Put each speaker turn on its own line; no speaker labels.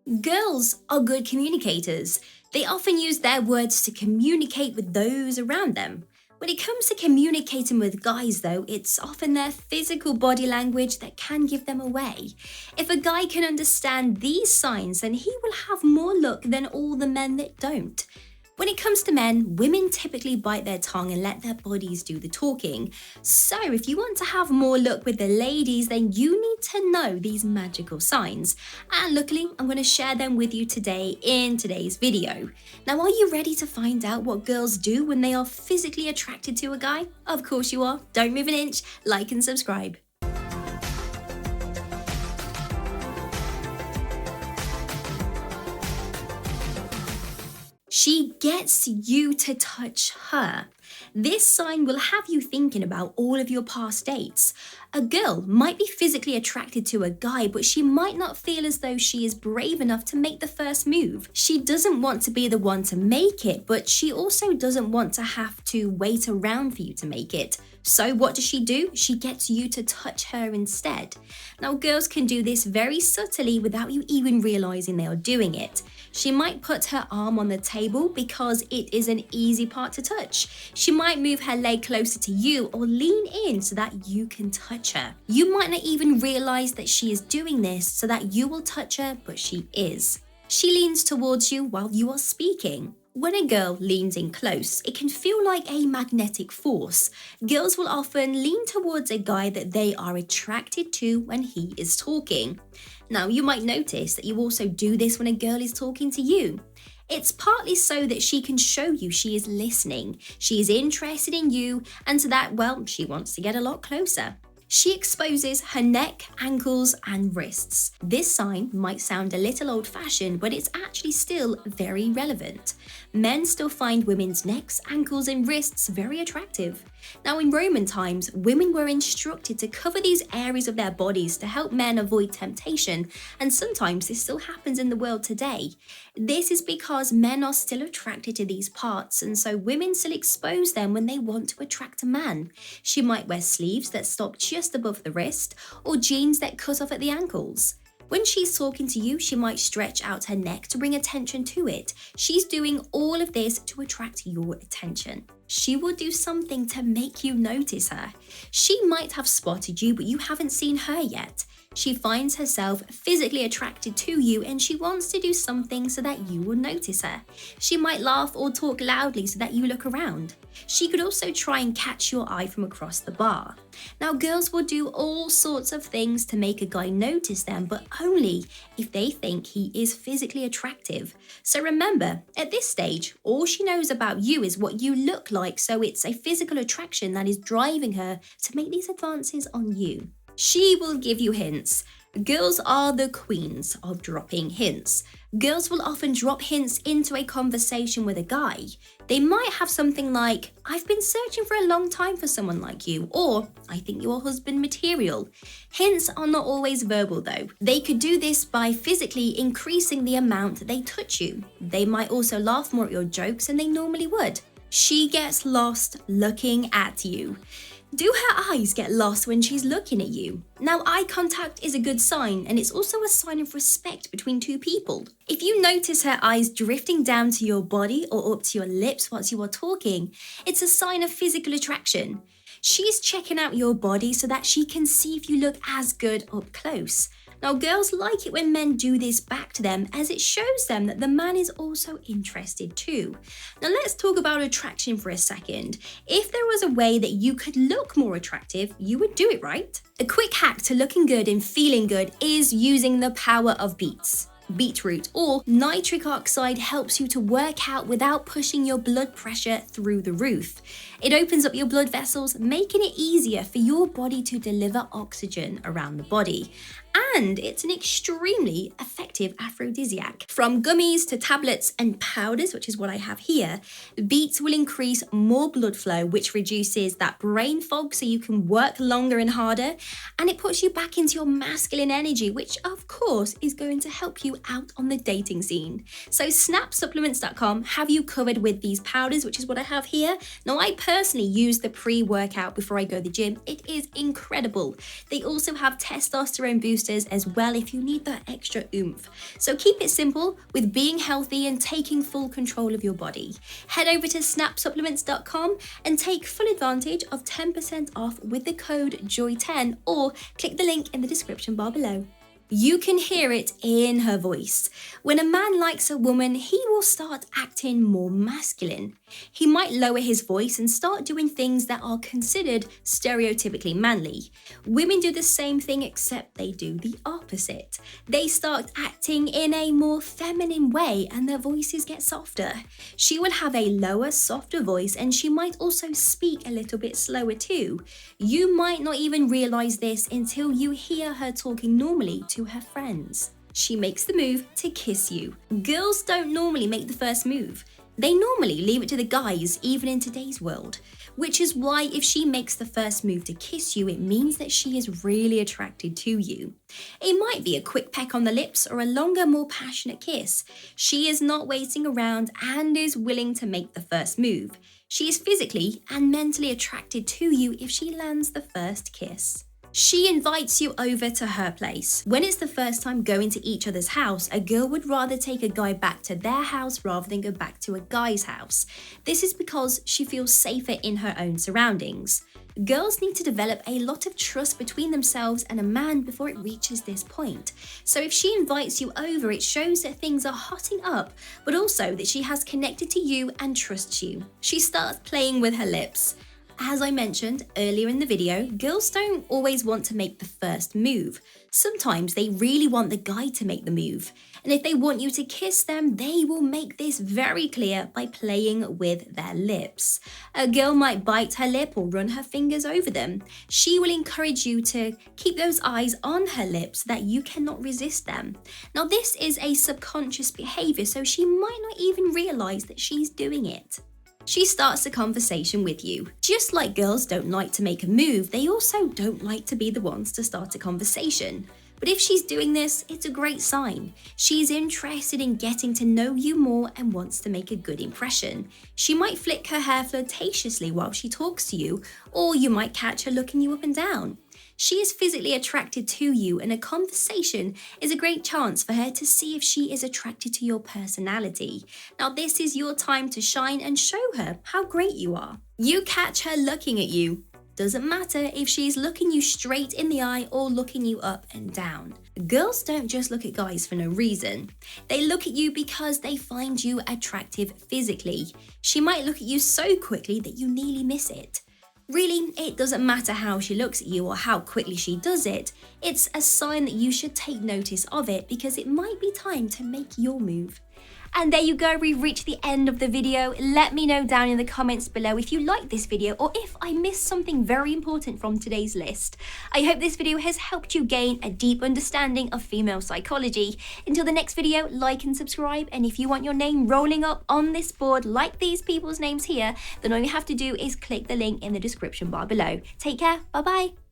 Girls are good communicators. They often use their words to communicate with those around them. When it comes to communicating with guys, though, it's often their physical body language that can give them away. If a guy can understand these signs, then he will have more luck than all the men that don't. When it comes to men, women typically bite their tongue and let their bodies do the talking. So if you want to have more luck with the ladies, then you need to know these magical signs. And luckily, I'm going to share them with you today in today's video. Now, are you ready to find out what girls do when they are physically attracted to a guy? Of course you are. Don't move an inch, like and subscribe. She gets you to touch her. This sign will have you thinking about all of your past dates. A girl might be physically attracted to a guy, but she might not feel as though she is brave enough to make the first move. She doesn't want to be the one to make it, but she also doesn't want to have to wait around for you to make it. So what does she do? She gets you to touch her instead. Now, girls can do this very subtly without you even realizing they are doing it. She might put her arm on the table because it is an easy part to touch. She might move her leg closer to you or lean in so that you can touch her. You might not even realize that she is doing this so that you will touch her, but she is. She leans towards you while you are speaking. When a girl leans in close, it can feel like a magnetic force. Girls will often lean towards a guy that they are attracted to when he is talking. Now, you might notice that you also do this when a girl is talking to you. It's partly so that she can show you she is listening, she is interested in you, and so that, well, she wants to get a lot closer. She exposes her neck, ankles, and wrists. This sign might sound a little old-fashioned, but it's actually still very relevant. Men still find women's necks, ankles, and wrists very attractive. Now, in Roman times, women were instructed to cover these areas of their bodies to help men avoid temptation, and sometimes this still happens in the world today. This is because men are still attracted to these parts, and so women still expose them when they want to attract a man. She might wear sleeves that stop just above the wrist, or jeans that cut off at the ankles. When she's talking to you, she might stretch out her neck to bring attention to it. She's doing all of this to attract your attention. She will do something to make you notice her. She might have spotted you, but you haven't seen her yet. She finds herself physically attracted to you and she wants to do something so that you will notice her. She might laugh or talk loudly so that you look around. She could also try and catch your eye from across the bar. Now, girls will do all sorts of things to make a guy notice them, but only if they think he is physically attractive. So remember, at this stage, all she knows about you is what you look like, so it's a physical attraction that is driving her to make these advances on you. She will give you hints. Girls are the queens of dropping hints. Girls will often drop hints into a conversation with a guy. They might have something like, "I've been searching for a long time for someone like you," or "I think you're husband material." Hints are not always verbal though. They could do this by physically increasing the amount they touch you. They might also laugh more at your jokes than they normally would. She gets lost looking at you. Do her eyes get lost when she's looking at you? Now, eye contact is a good sign, and it's also a sign of respect between two people. If you notice her eyes drifting down to your body or up to your lips whilst you are talking, it's a sign of physical attraction. She's checking out your body so that she can see if you look as good up close. Now, girls like it when men do this back to them, as it shows them that the man is also interested too. Now, let's talk about attraction for a second. If there was a way that you could look more attractive, you would do it, right? A quick hack to looking good and feeling good is using the power of beets. Beetroot or nitric oxide helps you to work out without pushing your blood pressure through the roof. It opens up your blood vessels, making it easier for your body to deliver oxygen around the body. And it's an extremely effective aphrodisiac. From gummies to tablets and powders, which is what I have here, beets will increase more blood flow, which reduces that brain fog so you can work longer and harder, and it puts you back into your masculine energy, which of course is going to help you out on the dating scene. So snapsupplements.com have you covered with these powders, which is what I have here. Now, I personally use the pre-workout before I go to the gym. It is incredible. They also have testosterone boost boosters as well if you need that extra oomph. So keep it simple with being healthy and taking full control of your body. Head over to snapsupplements.com and take full advantage of 10% off with the code JOY10 or click the link in the description bar below. You can hear it in her voice. When a man likes a woman, he will start acting more masculine. He might lower his voice and start doing things that are considered stereotypically manly. Women do the same thing except they do the opposite. They start acting in a more feminine way and their voices get softer. She will have a lower, softer voice and she might also speak a little bit slower too. You might not even realize this until you hear her talking normally to her friends. She makes the move to kiss you. Girls don't normally make the first move. They normally leave it to the guys, even in today's world, which is why if she makes the first move to kiss you, it means that she is really attracted to you. It might be a quick peck on the lips or a longer, more passionate kiss. She is not waiting around and is willing to make the first move. She is physically and mentally attracted to you if she lands the first kiss. She invites you over to her place. When it's the first time going to each other's house, a girl would rather take a guy back to their house rather than go back to a guy's house. This is because she feels safer in her own surroundings. Girls need to develop a lot of trust between themselves and a man before it reaches this point. So if she invites you over, it shows that things are hotting up, but also that she has connected to you and trusts you. She starts playing with her lips. As I mentioned earlier in the video, girls don't always want to make the first move. Sometimes they really want the guy to make the move. And if they want you to kiss them, they will make this very clear by playing with their lips. A girl might bite her lip or run her fingers over them. She will encourage you to keep those eyes on her lips so that you cannot resist them. Now this is a subconscious behavior, so she might not even realize that she's doing it. She starts a conversation with you. Just like girls don't like to make a move, they also don't like to be the ones to start a conversation. But if she's doing this, it's a great sign. She's interested in getting to know you more and wants to make a good impression. She might flick her hair flirtatiously while she talks to you, or you might catch her looking you up and down. She is physically attracted to you, and a conversation is a great chance for her to see if she is attracted to your personality. Now this is your time to shine and show her how great you are. You catch her looking at you. Doesn't matter if she's looking you straight in the eye or looking you up and down. Girls don't just look at guys for no reason. They look at you because they find you attractive physically. She might look at you so quickly that you nearly miss it. Really, it doesn't matter how she looks at you or how quickly she does it. It's a sign that you should take notice of it because it might be time to make your move. And there you go, we've reached the end of the video. Let me know down in the comments below if you liked this video or if I missed something very important from today's list. I hope this video has helped you gain a deep understanding of female psychology. Until the next video, like and subscribe. And if you want your name rolling up on this board like these people's names here, then all you have to do is click the link in the description bar below. Take care, bye bye.